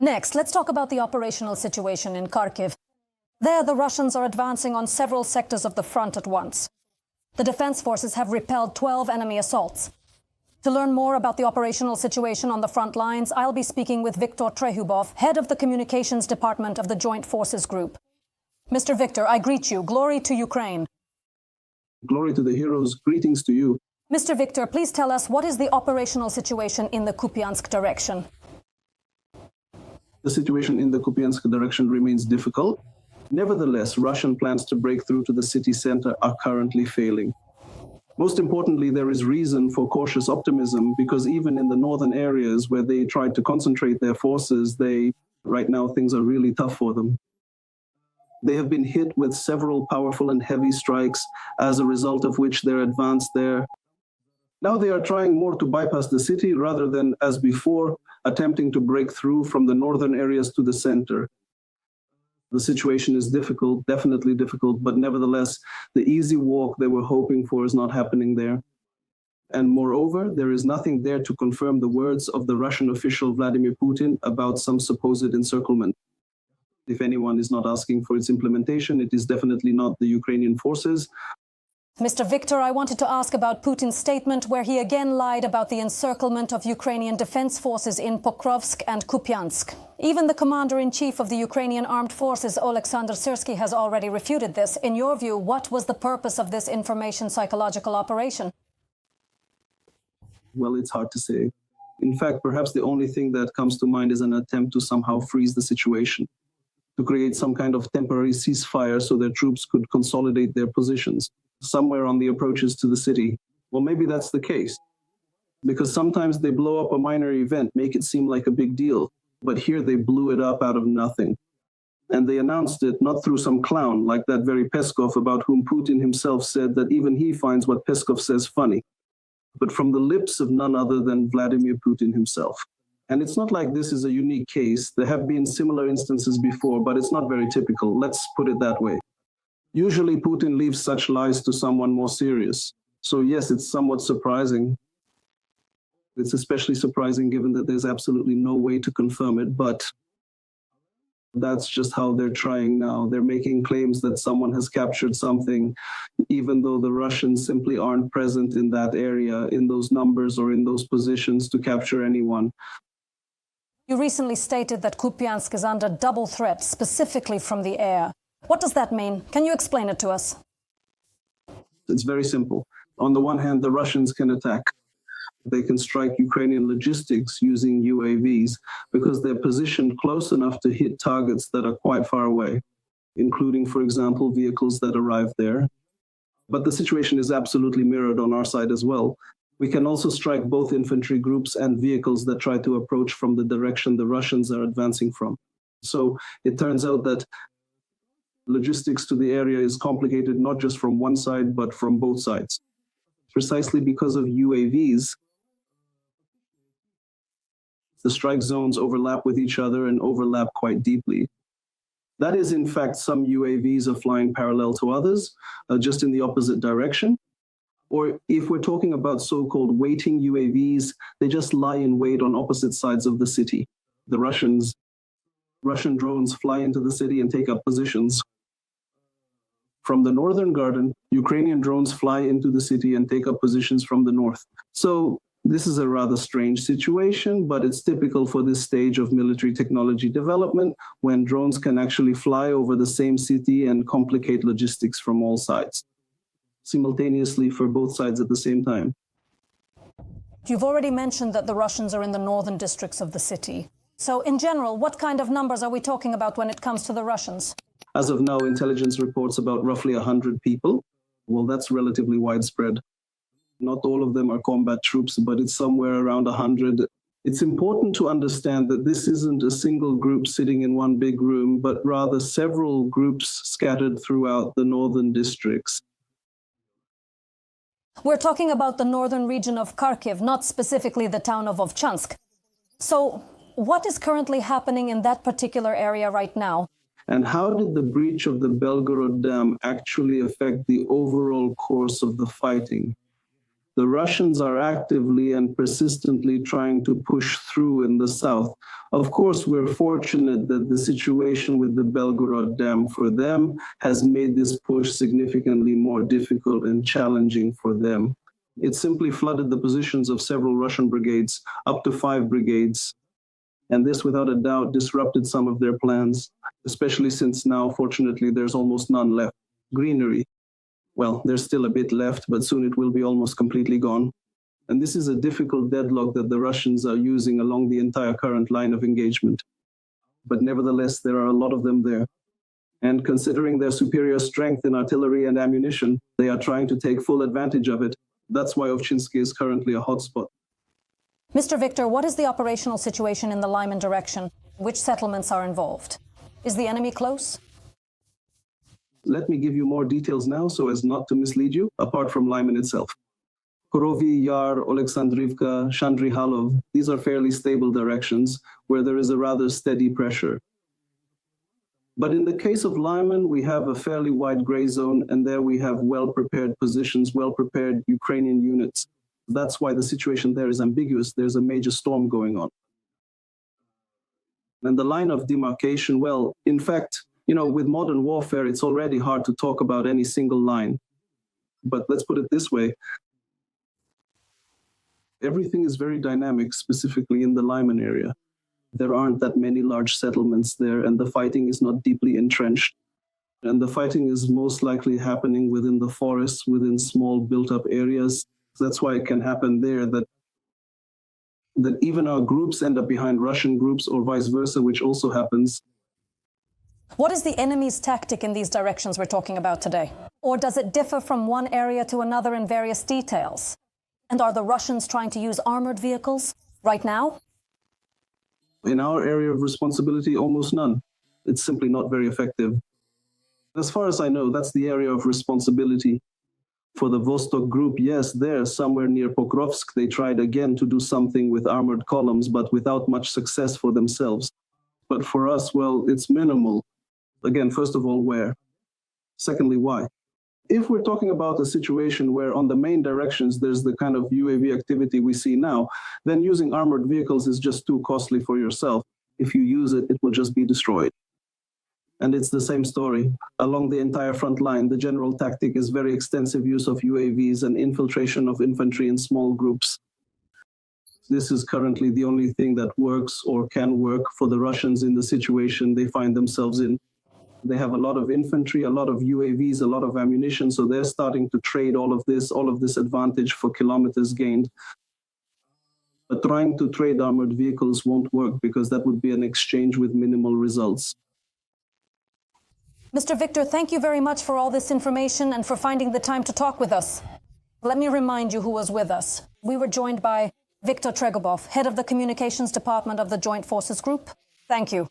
Next, let's talk about the operational situation in Kharkiv. There, the Russians are advancing on several sectors of the front at once. The defense forces have repelled 12 enemy assaults. To learn more about the operational situation on the front lines, I'll be speaking with Viktor Trehubov, head of the communications department of the Joint Forces Group. Mr. Viktor, I greet you. Glory to Ukraine. Glory to the heroes. Greetings to you. Mr. Viktor, please tell us, what is the operational situation in the Kupiansk direction? The situation in the Kupiansk direction remains difficult. Nevertheless, Russian plans to break through to the city center are currently failing. Most importantly, there is reason for cautious optimism because even in the northern areas where they tried to concentrate their forces, right now things are really tough for them. They have been hit with several powerful and heavy strikes, as a result of which their advance there. Now they are trying more to bypass the city rather than, as before, attempting to break through from the northern areas to the center. The situation is difficult, definitely difficult, but nevertheless, the easy walk they were hoping for is not happening there. And moreover, there is nothing there to confirm the words of the Russian official Vladimir Putin about some supposed encirclement. If anyone is not asking for its implementation, it is definitely not the Ukrainian forces. Mr. Viktor, I wanted to ask about Putin's statement where he again lied about the encirclement of Ukrainian defense forces in Pokrovsk and Kupiansk. Even the commander-in-chief of the Ukrainian armed forces, Oleksandr Syrsky, has already refuted this. In your view, what was the purpose of this information psychological operation? Well, it's hard to say. In fact, perhaps the only thing that comes to mind is an attempt to somehow freeze the situation, to create some kind of temporary ceasefire so their troops could consolidate their positions somewhere on the approaches to the city. Well, maybe that's the case, because sometimes they blow up a minor event, make it seem like a big deal, but here they blew it up out of nothing. And they announced it not through some clown like that very Peskov, about whom Putin himself said that even he finds what Peskov says funny, but from the lips of none other than Vladimir Putin himself. And it's not like this is a unique case. There have been similar instances before, but it's not very typical. Let's put it that way. Usually Putin leaves such lies to someone more serious. So yes, it's somewhat surprising. It's especially surprising given that there's absolutely no way to confirm it, but that's just how they're trying now. They're making claims that someone has captured something, even though the Russians simply aren't present in that area, in those numbers or in those positions to capture anyone. You recently stated that Kupiansk is under double threat, specifically from the air. What does that mean? Can you explain it to us? It's very simple. On the one hand, the Russians can attack. They can strike Ukrainian logistics using UAVs because they're positioned close enough to hit targets that are quite far away, including, for example, vehicles that arrive there. But the situation is absolutely mirrored on our side as well. We can also strike both infantry groups and vehicles that try to approach from the direction the Russians are advancing from. So it turns out that logistics to the area is complicated not just from one side, but from both sides. Precisely because of UAVs, the strike zones overlap with each other and overlap quite deeply. That is, in fact, some UAVs are flying parallel to others, just in the opposite direction. Or if we're talking about so-called waiting UAVs, they just lie in wait on opposite sides of the city. The Russian drones fly into the city and take up positions. From the northern garden, Ukrainian drones fly into the city and take up positions from the north. So this is a rather strange situation, but it's typical for this stage of military technology development, when drones can actually fly over the same city and complicate logistics from all sides, simultaneously for both sides at the same time. You've already mentioned that the Russians are in the northern districts of the city. So in general, what kind of numbers are we talking about when it comes to the Russians? As of now, intelligence reports about roughly 100 people. Well, that's relatively widespread. Not all of them are combat troops, but it's somewhere around 100. It's important to understand that this isn't a single group sitting in one big room, but rather several groups scattered throughout the northern districts. We're talking about the northern region of Kharkiv, not specifically the town of Ovchansk. So what is currently happening in that particular area right now? And how did the breach of the Belgorod Dam actually affect the overall course of the fighting? The Russians are actively and persistently trying to push through in the south. Of course, we're fortunate that the situation with the Belgorod Dam for them has made this push significantly more difficult and challenging for them. It simply flooded the positions of several Russian brigades, up to 5 brigades. And this, without a doubt, disrupted some of their plans, especially since now, fortunately, there's almost none left. Greenery. Well, there's still a bit left, but soon it will be almost completely gone. And this is a difficult deadlock that the Russians are using along the entire current line of engagement. But nevertheless, there are a lot of them there. And considering their superior strength in artillery and ammunition, they are trying to take full advantage of it. That's why Ovchinsky is currently a hotspot. Mr. Viktor, what is the operational situation in the Lyman direction? Which settlements are involved? Is the enemy close? Let me give you more details now so as not to mislead you, apart from Lyman itself. Korovy Yar, Oleksandrivka, Shandrihalov, these are fairly stable directions where there is a rather steady pressure. But in the case of Lyman, we have a fairly wide gray zone, and there we have well-prepared positions, well-prepared Ukrainian units. That's why the situation there is ambiguous. There's a major storm going on. And the line of demarcation, well, in fact, with modern warfare, it's already hard to talk about any single line. But let's put it this way. Everything is very dynamic, specifically in the Lyman area. There aren't that many large settlements there, and the fighting is not deeply entrenched. And the fighting is most likely happening within the forests, within small built-up areas. That's why it can happen there that even our groups end up behind Russian groups or vice versa, which also happens. What is the enemy's tactic in these directions we're talking about today? Or does it differ from one area to another in various details? And are the Russians trying to use armored vehicles right now? In our area of responsibility, almost none. It's simply not very effective. As far as I know, that's the area of responsibility. For the Vostok group, yes, there, somewhere near Pokrovsk, they tried again to do something with armored columns, but without much success for themselves. But for us, well, it's minimal. Again, first of all, where? Secondly, why? If we're talking about a situation where on the main directions there's the kind of UAV activity we see now, then using armored vehicles is just too costly for yourself. If you use it, it will just be destroyed. And it's the same story. Along the entire front line, the general tactic is very extensive use of UAVs and infiltration of infantry in small groups. This is currently the only thing that works or can work for the Russians in the situation they find themselves in. They have a lot of infantry, a lot of UAVs, a lot of ammunition, so they're starting to trade all of this advantage for kilometers gained. But trying to trade armored vehicles won't work because that would be an exchange with minimal results. Mr. Viktor, thank you very much for all this information and for finding the time to talk with us. Let me remind you who was with us. We were joined by Viktor Trehubov, head of the communications department of the Joint Forces Group. Thank you.